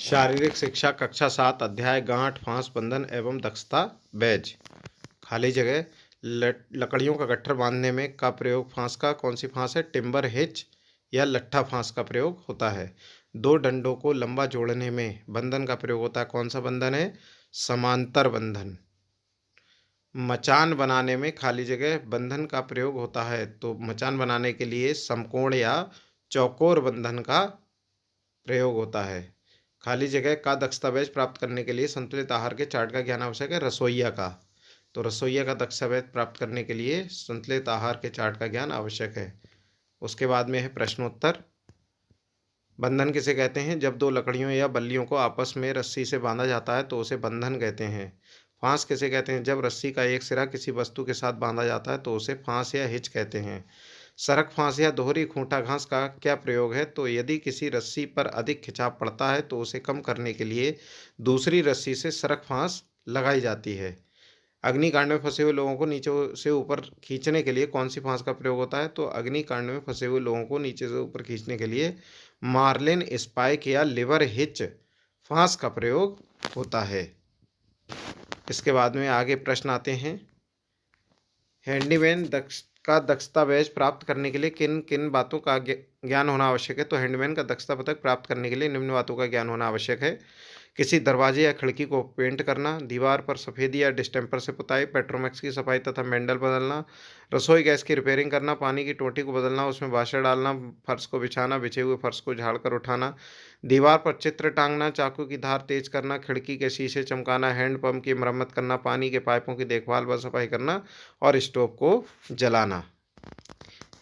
शारीरिक शिक्षा कक्षा 7 अध्याय गांठ फांस बंधन एवं दक्षता बैज। खाली जगह लकड़ियों का गट्ठर बांधने में का प्रयोग फांस का कौन सी फांस है? टिम्बर हिच या लट्ठा फांस का प्रयोग होता है। दो डंडों को लंबा जोड़ने में बंधन का प्रयोग होता है। कौन सा बंधन है? समांतर बंधन। मचान बनाने में खाली जगह बंधन का प्रयोग होता है, तो मचान बनाने के लिए समकोण या चौकोर बंधन का प्रयोग होता है। खाली जगह का दस्तावेज प्राप्त करने के लिए संतुलित आहार के चार्ट का ज्ञान आवश्यक है। रसोइया का, तो रसोइया का दस्तावेज प्राप्त करने के लिए संतुलित आहार के चार्ट का ज्ञान आवश्यक है। उसके बाद में है प्रश्नोत्तर। बंधन किसे कहते हैं? जब दो लकड़ियों या बल्लियों को आपस में रस्सी से बांधा जाता है तो उसे बंधन कहते हैं। फांस किसे कहते हैं? जब रस्सी का एक सिरा किसी वस्तु के साथ बांधा जाता है तो उसे फांस या हिच कहते हैं। सरक फांस या दोहरी खूंटा घास का क्या प्रयोग है? तो यदि किसी रस्सी पर अधिक खिंचाव पड़ता है तो उसे कम करने के लिए दूसरी रस्सी से सरक फांस लगाई जाती है। अग्निकांड में फंसे हुए लोगों को नीचे से ऊपर खींचने के लिए कौन सी फांस का प्रयोग होता है? तो अग्निकांड में फंसे हुए लोगों को नीचे से ऊपर खींचने के लिए मार्लिन स्पाइक या लिवर हिच फांस का प्रयोग होता है। इसके बाद में आगे प्रश्न आते हैं। हैंडीमैन का दस्तावेज प्राप्त करने के लिए किन किन बातों का ज्ञान होना आवश्यक है? तो हैंडीमैन का दक्षता पदक प्राप्त करने के लिए निम्न बातों का ज्ञान होना आवश्यक है। किसी दरवाजे या खिड़की को पेंट करना, दीवार पर सफ़ेदी या डिस्टेम्पर से पुताई, पेट्रोमैक्स की सफाई तथा मैंडल बदलना, रसोई गैस की रिपेयरिंग करना, पानी की टोटी को बदलना, उसमें वाशर डालना, फर्श को बिछाना, बिछे हुए फर्श को झाड़कर उठाना, दीवार पर चित्र टांगना, चाकू की धार तेज करना, खिड़की के शीशे चमकाना, हैंडपंप की मरम्मत करना, पानी के पाइपों की देखभाल व सफाई करना और स्टोव को जलाना।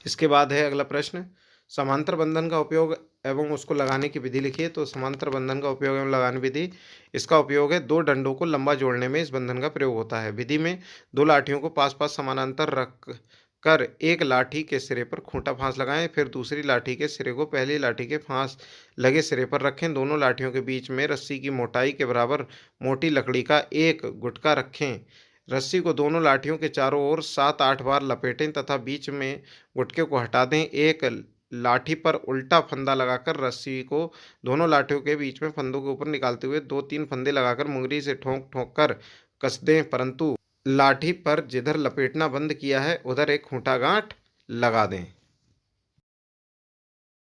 इसके बाद है अगला प्रश्न। समांतर बंधन का उपयोग एवं उसको लगाने की विधि लिखिए। तो समांतर बंधन का उपयोग एवं लगाने विधि, इसका उपयोग है दो डंडों को लंबा जोड़ने में इस बंधन का प्रयोग होता है। विधि में दो लाठियों को पास पास समानांतर रख कर एक लाठी के सिरे पर खूंटा फांस लगाएं, फिर दूसरी लाठी के सिरे को पहली लाठी के फांस लगे सिरे पर रखें। दोनों लाठियों के बीच में रस्सी की मोटाई के बराबर मोटी लकड़ी का एक गुटका रखें। रस्सी को दोनों लाठियों के चारों ओर 7-8 बार लपेटें तथा बीच में गुटके को हटा दें। एक लाठी पर उल्टा फंदा लगाकर रस्सी को दोनों लाठियों के बीच में फंदों के ऊपर निकालते हुए 2-3 फंदे लगाकर मुंगरी से ठोक ठोक कर कस दें, परंतु लाठी पर जिधर लपेटना बंद किया है उधर एक खूंटा गांठ लगा दें।